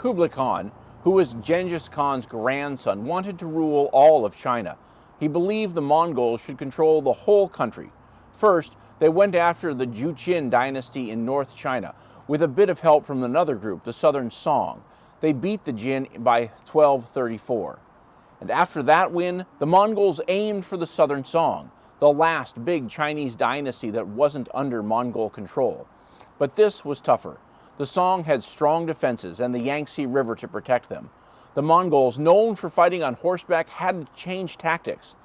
Kublai Khan, who was Genghis Khan's grandson, wanted to rule all of China. He believed the Mongols should control the whole country. First, they went after the Juqin dynasty in North China, with a bit of help from another group, the Southern Song. They beat the Jin by 1234. And after that win, the Mongols aimed for the Southern Song, the last big Chinese dynasty that wasn't under Mongol control. But this was tougher. The Song had strong defenses and the Yangtze River to protect them. The Mongols, known for fighting on horseback, had to change tactics.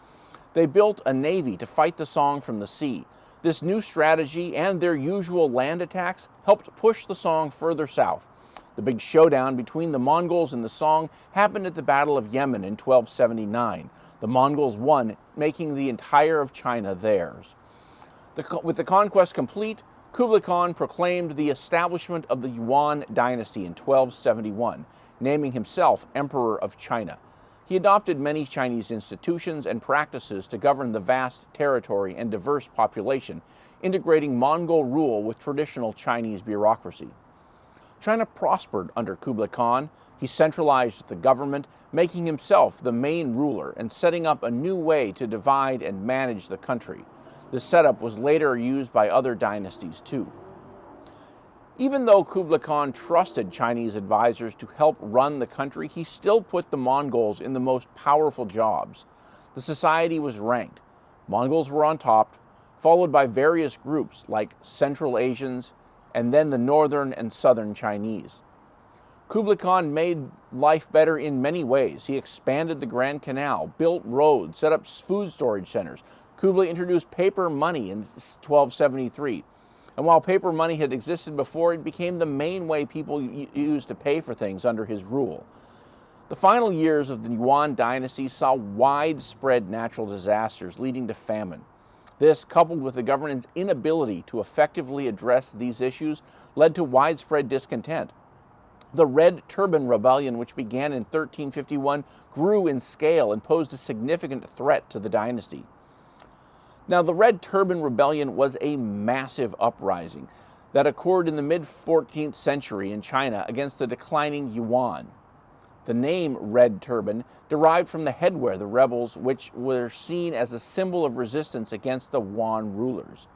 They built a navy to fight the Song from the sea. This new strategy and their usual land attacks helped push the Song further south. The big showdown between the Mongols and the Song happened at the Battle of Yemen in 1279. The Mongols won, making the entire of China theirs. With the conquest complete, Kublai Khan proclaimed the establishment of the Yuan dynasty in 1271, naming himself Emperor of China. He adopted many Chinese institutions and practices to govern the vast territory and diverse population, integrating Mongol rule with traditional Chinese bureaucracy. China prospered under Kublai Khan. He centralized the government, making himself the main ruler and setting up a new way to divide and manage the country. This setup was later used by other dynasties too. Even though Kublai Khan trusted Chinese advisors to help run the country, he still put the Mongols in the most powerful jobs. The society was ranked. Mongols were on top, followed by various groups like Central Asians, and then the northern and southern Chinese. Kublai Khan made life better in many ways. He expanded the Grand Canal, built roads, set up food storage centers. Kublai introduced paper money in 1273. And while paper money had existed before, it became the main way people used to pay for things under his rule. The final years of the Yuan dynasty saw widespread natural disasters leading to famine. This, coupled with the government's inability to effectively address these issues, led to widespread discontent. The Red Turban Rebellion, which began in 1351, grew in scale and posed a significant threat to the dynasty. Now, the Red Turban Rebellion was a massive uprising that occurred in the mid-14th century in China against the declining Yuan. The name Red Turban derived from the headwear the rebels, which were seen as a symbol of resistance against the Yuan rulers.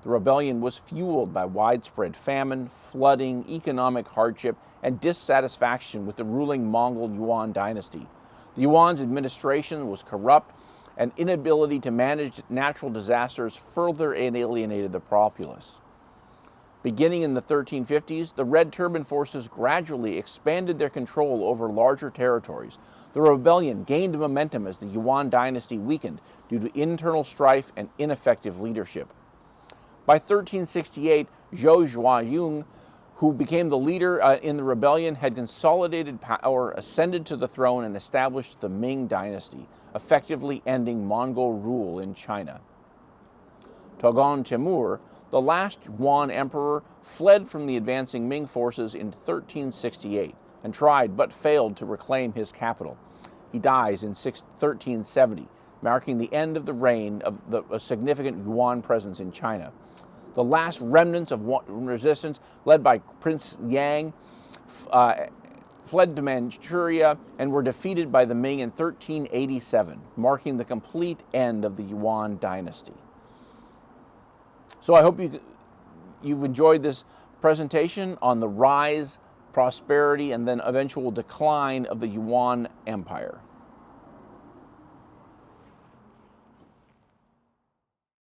The rebellion was fueled by widespread famine, flooding, economic hardship, and dissatisfaction with the ruling Mongol Yuan dynasty. The Yuan's administration was corrupt, and inability to manage natural disasters further alienated the populace. Beginning in the 1350s, the Red Turban forces gradually expanded their control over larger territories. The rebellion gained momentum as the Yuan dynasty weakened due to internal strife and ineffective leadership. By 1368, Zhou Zhuayong, who became the leader in the rebellion, had consolidated power, ascended to the throne, and established the Ming dynasty, effectively ending Mongol rule in China. Togon Temur, the last Yuan emperor, fled from the advancing Ming forces in 1368 and tried but failed to reclaim his capital. He dies in 1370, marking the end of the reign of a significant Yuan presence in China. The last remnants of resistance, led by Prince Yang, fled to Manchuria and were defeated by the Ming in 1387, marking the complete end of the Yuan dynasty. So I hope you've enjoyed this presentation on the rise, prosperity, and then eventual decline of the Yuan Empire.